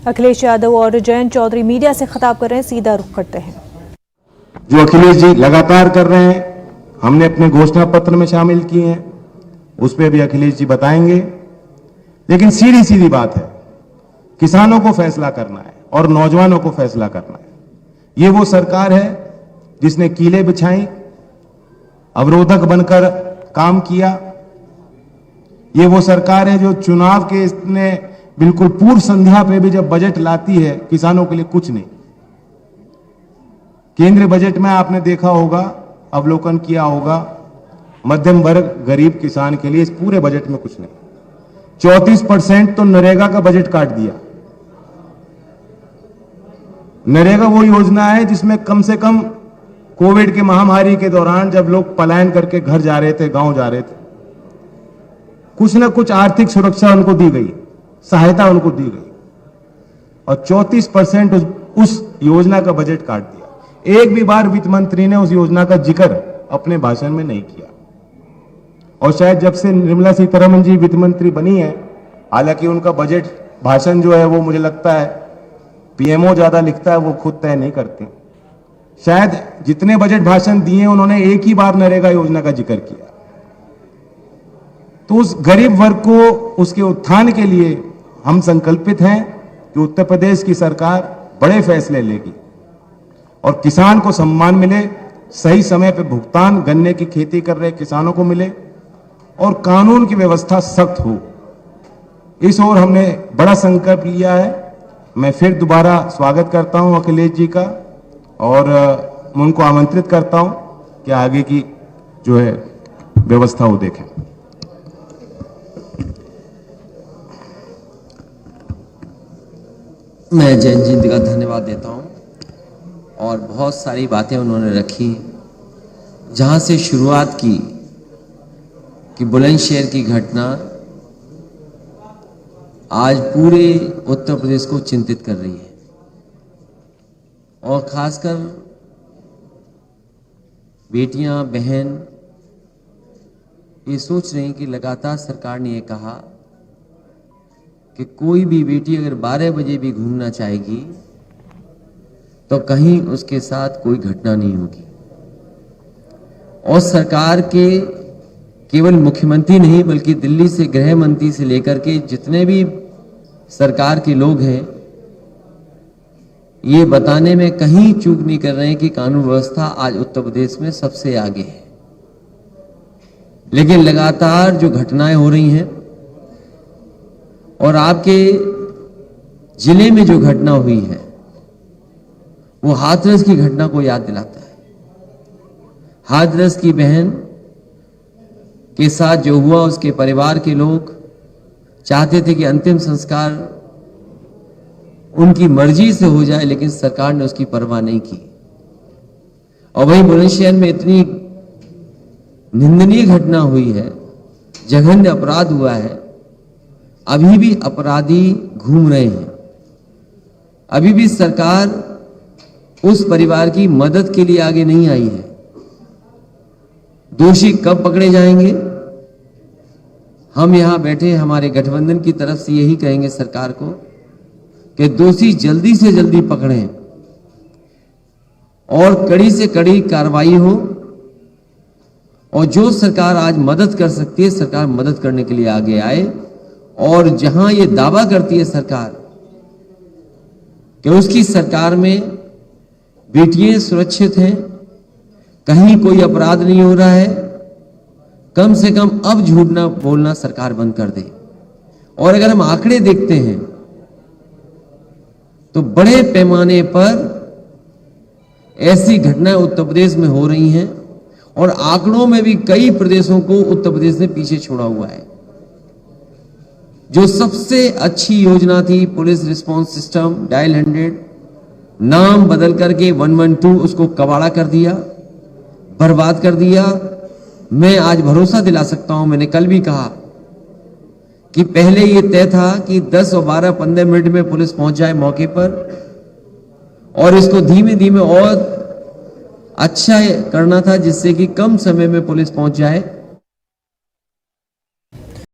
अखिलेश यादव और जयंत चौधरी मीडिया से खिताब कर रहे हैं, सीधा रुख करते हैं। जो अखिलेश जी लगातार कर रहे हैं, हमने अपने घोषणा पत्र में शामिल किए हैं, उस पर भी अखिलेश जी बताएंगे। लेकिन सीधी सीधी बात है, किसानों को फैसला करना है और नौजवानों को फैसला करना है। ये वो सरकार है जिसने कीलें बिछाई, अवरोधक बनकर काम किया। ये वो सरकार है जो चुनाव के इसने बिल्कुल पूर्व संध्या पे भी जब बजट लाती है, किसानों के लिए कुछ नहीं। केंद्रीय बजट में आपने देखा होगा, अवलोकन किया होगा, मध्यम वर्ग गरीब किसान के लिए इस पूरे बजट में कुछ नहीं। 34% तो नरेगा का बजट काट दिया। नरेगा वो योजना है जिसमें कम से कम कोविड के महामारी के दौरान जब लोग पलायन करके घर जा रहे थे, गांव जा रहे थे, कुछ ना कुछ आर्थिक सुरक्षा उनको दी गई, सहायता उनको दी गई, और 34% उस योजना का बजट काट दिया। एक भी बार वित्त मंत्री ने उस योजना का जिक्र अपने भाषण में नहीं किया। और शायद जब से निर्मला सीतारमण जी वित्त मंत्री बनी है, हालांकि उनका बजट भाषण जो है वो मुझे लगता है पीएमओ ज्यादा लिखता है, वो खुद तय नहीं करते। शायद जितने बजट भाषण दिए उन्होंने एक ही बार नरेगा योजना का जिक्र किया। तो उस गरीब वर्ग को उसके उत्थान के लिए हम संकल्पित हैं कि उत्तर प्रदेश की सरकार बड़े फैसले लेगी और किसान को सम्मान मिले, सही समय पर भुगतान गन्ने की खेती कर रहे किसानों को मिले और कानून की व्यवस्था सख्त हो। इस ओर हमने बड़ा संकल्प लिया है। मैं फिर दोबारा स्वागत करता हूं अखिलेश जी का और मैं उनको आमंत्रित करता हूं कि आगे की जो है व्यवस्था वो देखें। मैं जयंत जी का धन्यवाद देता हूं और बहुत सारी बातें उन्होंने रखी, जहां से शुरुआत की कि बुलंदशहर की घटना आज पूरे उत्तर प्रदेश को चिंतित कर रही है और खासकर बेटियां, बहन ये सोच रही हैं कि लगातार सरकार ने ये कहा कि कोई भी बेटी अगर 12 बजे भी घूमना चाहेगी तो कहीं उसके साथ कोई घटना नहीं होगी। और सरकार के केवल मुख्यमंत्री नहीं बल्कि दिल्ली से गृह मंत्री से लेकर के जितने भी सरकार के लोग हैं, ये बताने में कहीं चूक नहीं कर रहे हैं कि कानून व्यवस्था आज उत्तर प्रदेश में सबसे आगे है। लेकिन लगातार जो घटनाएं हो रही हैं और आपके जिले में जो घटना हुई है वो हाथरस की घटना को याद दिलाता है। हाथरस की बहन के साथ जो हुआ, उसके परिवार के लोग चाहते थे कि अंतिम संस्कार उनकी मर्जी से हो जाए, लेकिन सरकार ने उसकी परवाह नहीं की। और वहीं बुलंदशहर में इतनी निंदनीय घटना हुई है, जघन्य अपराध हुआ है, अभी भी अपराधी घूम रहे हैं। अभी भी सरकार उस परिवार की मदद के लिए आगे नहीं आई है। दोषी कब पकड़े जाएंगे? हम यहां बैठे हमारे गठबंधन की तरफ से यही कहेंगे सरकार को कि दोषी जल्दी से जल्दी पकड़ें और कड़ी से कड़ी कार्रवाई हो। और जो सरकार आज मदद कर सकती है, सरकार मदद करने के लिए आगे आए। और जहां ये दावा करती है सरकार कि उसकी सरकार में बेटियां सुरक्षित हैं, कहीं कोई अपराध नहीं हो रहा है, कम से कम अब झूठ ना बोलना सरकार बंद कर दे। और अगर हम आंकड़े देखते हैं तो बड़े पैमाने पर ऐसी घटनाएं उत्तर प्रदेश में हो रही हैं और आंकड़ों में भी कई प्रदेशों को उत्तर प्रदेश ने पीछे छोड़ा हुआ है। जो सबसे अच्छी योजना थी पुलिस रिस्पांस सिस्टम डायल 100, नाम बदल करके 112 उसको कबाड़ा कर दिया, बर्बाद कर दिया। मैं आज भरोसा दिला सकता हूं, मैंने कल भी कहा कि पहले ये तय था कि 10 और 12 15 मिनट में पुलिस पहुंच जाए मौके पर, और इसको धीमे धीमे और अच्छा करना था जिससे कि कम समय में पुलिस पहुंच जाए।